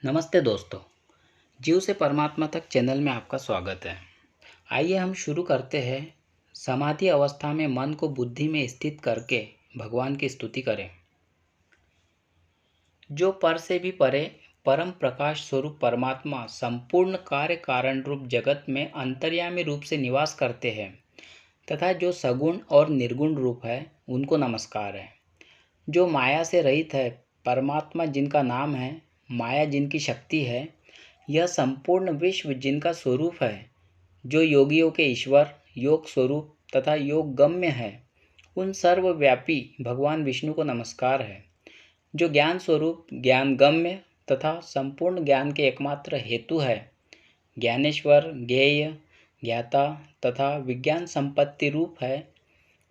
नमस्ते दोस्तों। जीव से परमात्मा तक चैनल में आपका स्वागत है। आइए हम शुरू करते हैं। समाधि अवस्था में मन को बुद्धि में स्थित करके भगवान की स्तुति करें। जो पर से भी परे परम प्रकाश स्वरूप परमात्मा संपूर्ण कार्य कारण रूप जगत में अंतर्यामी रूप से निवास करते हैं तथा जो सगुण और निर्गुण रूप है उनको नमस्कार है। जो माया से रहित है, परमात्मा जिनका नाम है, माया जिनकी शक्ति है, यह संपूर्ण विश्व जिनका स्वरूप है, जो योगियों के ईश्वर, योग स्वरूप तथा योग गम्य है, उन सर्वव्यापी भगवान विष्णु को नमस्कार है। जो ज्ञान स्वरूप, ज्ञान गम्य तथा संपूर्ण ज्ञान के एकमात्र हेतु है, ज्ञानेश्वर, ज्ञेय, ज्ञाता तथा विज्ञान संपत्ति रूप है,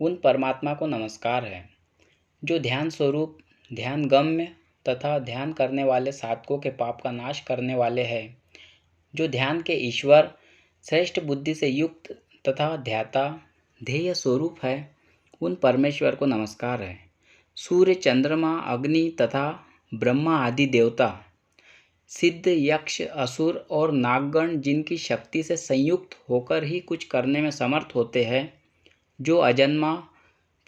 उन परमात्मा को नमस्कार है। जो ध्यान स्वरूप, ध्यान गम्य तथा ध्यान करने वाले साधकों के पाप का नाश करने वाले हैं, जो ध्यान के ईश्वर, श्रेष्ठ बुद्धि से युक्त तथा ध्याता, ध्येय स्वरूप है, उन परमेश्वर को नमस्कार है। सूर्य, चंद्रमा, अग्नि तथा ब्रह्मा आदि देवता, सिद्ध, यक्ष, असुर और नागगण जिनकी शक्ति से संयुक्त होकर ही कुछ करने में समर्थ होते हैं, जो अजन्मा,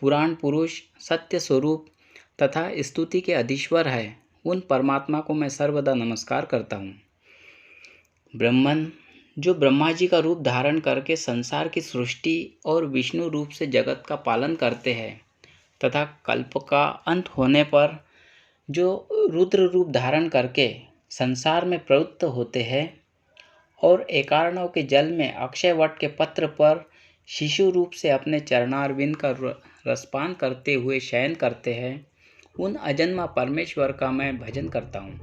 पुराण पुरुष, सत्य स्वरूप तथा स्तुति के अधीश्वर है, उन परमात्मा को मैं सर्वदा नमस्कार करता हूँ। ब्रह्मन, जो ब्रह्मा जी का रूप धारण करके संसार की सृष्टि और विष्णु रूप से जगत का पालन करते हैं तथा कल्प का अंत होने पर जो रुद्र रूप धारण करके संसार में प्रवृत्त होते हैं और एकार्णव के जल में अक्षय वट के पत्र पर शिशु रूप से अपने चरणारविंद का रसपान करते हुए शयन करते हैं, उन अजन्मा परमेश्वर का मैं भजन करता हूँ।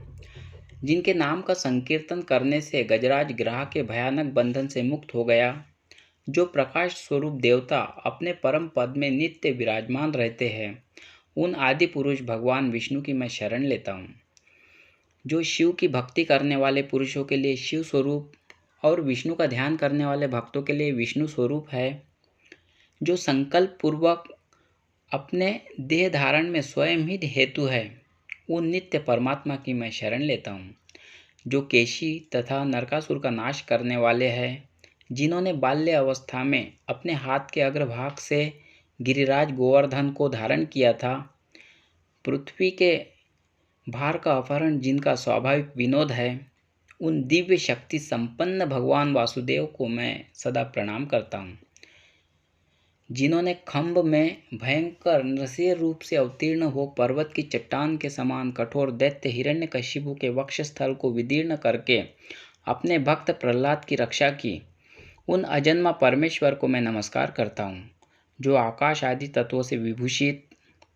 जिनके नाम का संकीर्तन करने से गजराज ग्रह के भयानक बंधन से मुक्त हो गया, जो प्रकाश स्वरूप देवता अपने परम पद में नित्य विराजमान रहते हैं, उन आदि पुरुष भगवान विष्णु की मैं शरण लेता हूँ। जो शिव की भक्ति करने वाले पुरुषों के लिए शिव स्वरूप और विष्णु का ध्यान करने वाले भक्तों के लिए विष्णु स्वरूप है, जो संकल्प पूर्वक अपने देह धारण में स्वयं ही हेतु है, उन नित्य परमात्मा की मैं शरण लेता हूँ। जो केशी तथा नरकासुर का नाश करने वाले हैं, जिन्होंने बाल्य अवस्था में अपने हाथ के अग्रभाग से गिरिराज गोवर्धन को धारण किया था, पृथ्वी के भार का अपहरण जिनका स्वाभाविक विनोद है, उन दिव्य शक्ति संपन्न भगवान वासुदेव को मैं सदा प्रणाम करता हूँ। जिन्होंने खम्भ में भयंकर नृसिंह रूप से अवतीर्ण हो पर्वत की चट्टान के समान कठोर दैत्य हिरण्यकशिपु के वक्षस्थल को विदीर्ण करके अपने भक्त प्रहलाद की रक्षा की, उन अजन्मा परमेश्वर को मैं नमस्कार करता हूँ। जो आकाश आदि तत्वों से विभूषित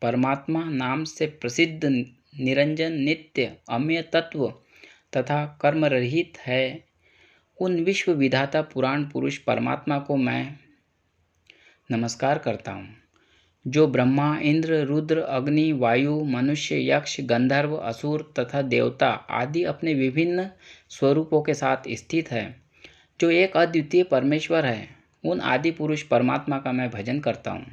परमात्मा नाम से प्रसिद्ध निरंजन नित्य अमेय तत्व तथा कर्म रहित है, उन विश्व विधाता पुराण पुरुष परमात्मा को मैं नमस्कार करता हूँ। जो ब्रह्मा, इंद्र, रुद्र, अग्नि, वायु, मनुष्य, यक्ष, गंधर्व, असुर तथा देवता आदि अपने विभिन्न स्वरूपों के साथ स्थित है, जो एक अद्वितीय परमेश्वर है, उन आदि पुरुष परमात्मा का मैं भजन करता हूँ।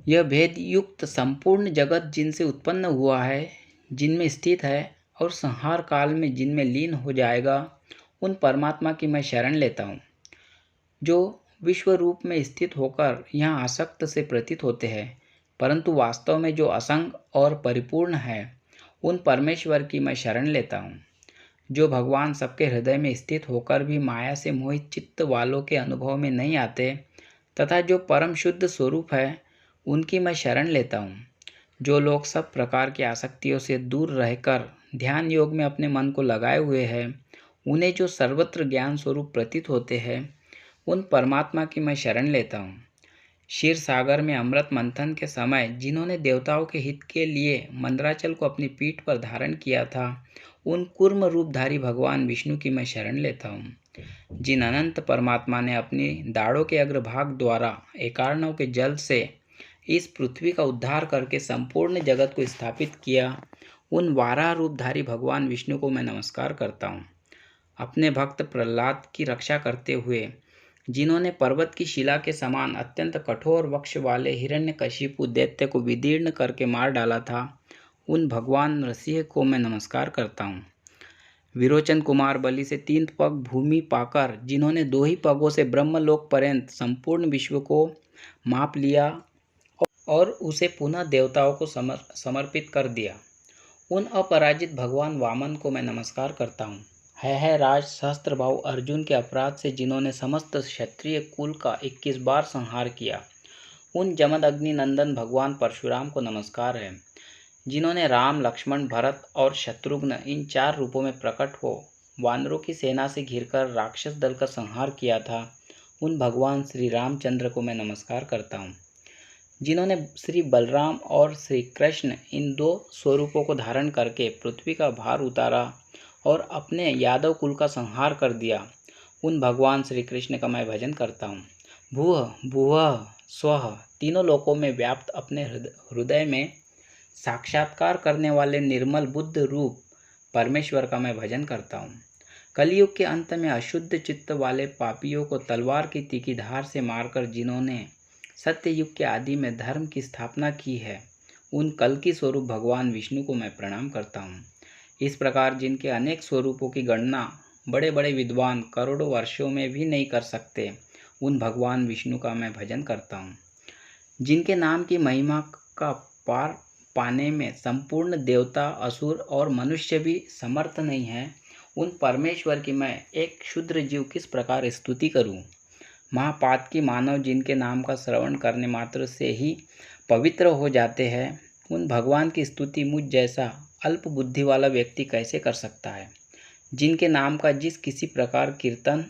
यह भेद युक्त संपूर्ण जगत जिनसे उत्पन्न हुआ है, जिनमें स्थित है और संहार काल में जिनमें लीन हो जाएगा, उन परमात्मा की मैं शरण लेता हूँ। जो विश्व रूप में स्थित होकर यहाँ आसक्त से प्रतीत होते हैं, परंतु वास्तव में जो असंग और परिपूर्ण है, उन परमेश्वर की मैं शरण लेता हूँ। जो भगवान सबके हृदय में स्थित होकर भी माया से मोहित चित्त वालों के अनुभव में नहीं आते तथा जो परम शुद्ध स्वरूप है, उनकी मैं शरण लेता हूँ। जो लोग सब प्रकार की आसक्तियों से दूर रहकर ध्यान योग में अपने मन को लगाए हुए हैं, उन्हें जो सर्वत्र ज्ञान स्वरूप प्रतीत होते हैं, उन परमात्मा की मैं शरण लेता हूँ। क्षीर सागर में अमृत मंथन के समय जिन्होंने देवताओं के हित के लिए मंदराचल को अपनी पीठ पर धारण किया था, उन कूर्म रूपधारी भगवान विष्णु की मैं शरण लेता हूँ। जिन अनंत परमात्मा ने अपनी दाढ़ों के अग्रभाग द्वारा एकार्णव के जल से इस पृथ्वी का उद्धार करके संपूर्ण जगत को स्थापित किया, उन वाराह रूपधारी भगवान विष्णु को मैं नमस्कार करता हूँ। अपने भक्त प्रहलाद की रक्षा करते हुए जिन्होंने पर्वत की शिला के समान अत्यंत कठोर वक्ष वाले हिरण्यकशिपु दैत्य को विदीर्ण करके मार डाला था, उन भगवान नरसिंह को मैं नमस्कार करता हूँ। विरोचन कुमार बलि से 3 पग भूमि पाकर, जिन्होंने 2 ही पगों से ब्रह्मलोक पर्यंत संपूर्ण विश्व को माप लिया और उसे पुनः देवताओं को समर्पित कर दिया, उन अपराजित भगवान वामन को मैं नमस्कार करता हूँ। है राज सहस्त्रबाहु अर्जुन के अपराध से जिन्होंने समस्त क्षत्रिय कुल का 21 बार संहार किया, उन जमद अग्नि नंदन भगवान परशुराम को नमस्कार है, जिन्होंने राम, लक्ष्मण, भरत और शत्रुघ्न इन 4 रूपों में प्रकट हो वानरों की सेना से घिरकर राक्षस दल का संहार किया था, उन भगवान श्री रामचंद्र को मैं नमस्कार करता हूँ। जिन्होंने श्री बलराम और श्री कृष्ण इन 2 स्वरूपों को धारण करके पृथ्वी का भार उतारा और अपने यादव कुल का संहार कर दिया, उन भगवान श्री कृष्ण का मैं भजन करता हूँ। भूः भुवः स्वः तीनों लोकों में व्याप्त अपने हृदय में साक्षात्कार करने वाले निर्मल बुद्ध रूप परमेश्वर का मैं भजन करता हूँ। कलयुग के अंत में अशुद्ध चित्त वाले पापियों को तलवार की तीखी धार से मारकर जिन्होंने सत्य युग के आदि में धर्म की स्थापना की है, उन कल की स्वरूप भगवान विष्णु को मैं प्रणाम करता हूँ। इस प्रकार जिनके अनेक स्वरूपों की गणना बड़े बड़े विद्वान करोड़ों वर्षों में भी नहीं कर सकते, उन भगवान विष्णु का मैं भजन करता हूँ। जिनके नाम की महिमा का पार पाने में संपूर्ण देवता, असुर और मनुष्य भी समर्थ नहीं है, उन परमेश्वर की मैं एक क्षुद्र जीव किस प्रकार स्तुति करूं। महापातकी मानव जिनके नाम का श्रवण करने मात्र से ही पवित्र हो जाते हैं, उन भगवान की स्तुति मुझ जैसा अल्प बुद्धि वाला व्यक्ति कैसे कर सकता है। जिनके नाम का जिस किसी प्रकार कीर्तन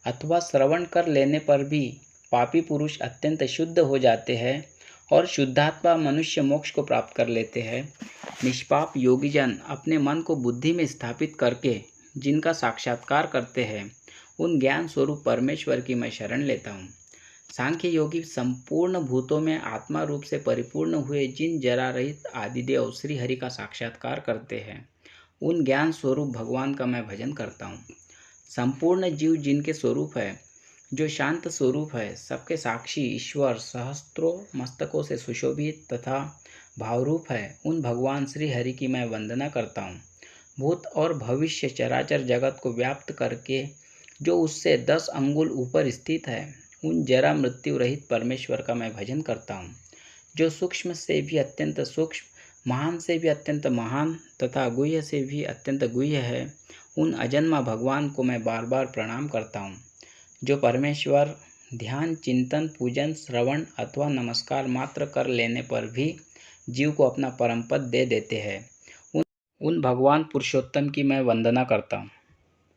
अथवा श्रवण कर लेने पर भी पापी पुरुष अत्यंत शुद्ध हो जाते हैं और शुद्धात्मा मनुष्य मोक्ष को प्राप्त कर लेते हैं, निष्पाप योगीजन अपने मन को बुद्धि में स्थापित करके जिनका साक्षात्कार करते हैं, उन ज्ञान स्वरूप परमेश्वर की मैं शरण लेता हूँ। सांख्य योगी संपूर्ण भूतों में आत्मा रूप से परिपूर्ण हुए जिन जरा रहित आदिदेव श्री हरि का साक्षात्कार करते हैं, उन ज्ञान स्वरूप भगवान का मैं भजन करता हूँ। संपूर्ण जीव जिनके स्वरूप है, जो शांत स्वरूप है, सबके साक्षी ईश्वर सहस्त्रों मस्तकों से सुशोभित तथा भावरूप है, उन भगवान श्री हरि की मैं वंदना करता हूँ। भूत और भविष्य चराचर जगत को व्याप्त करके जो उससे 10 अंगुल ऊपर स्थित है, उन जरा मृत्यु रहित परमेश्वर का मैं भजन करता हूँ। जो सूक्ष्म से भी अत्यंत सूक्ष्म, महान से भी अत्यंत महान तथा गुह्य से भी अत्यंत गुह्य है, उन अजन्मा भगवान को मैं बार बार प्रणाम करता हूँ। जो परमेश्वर ध्यान, चिंतन, पूजन, श्रवण अथवा नमस्कार मात्र कर लेने पर भी जीव को अपना परम पद दे देते हैं, उन भगवान पुरुषोत्तम की मैं वंदना करता हूँ।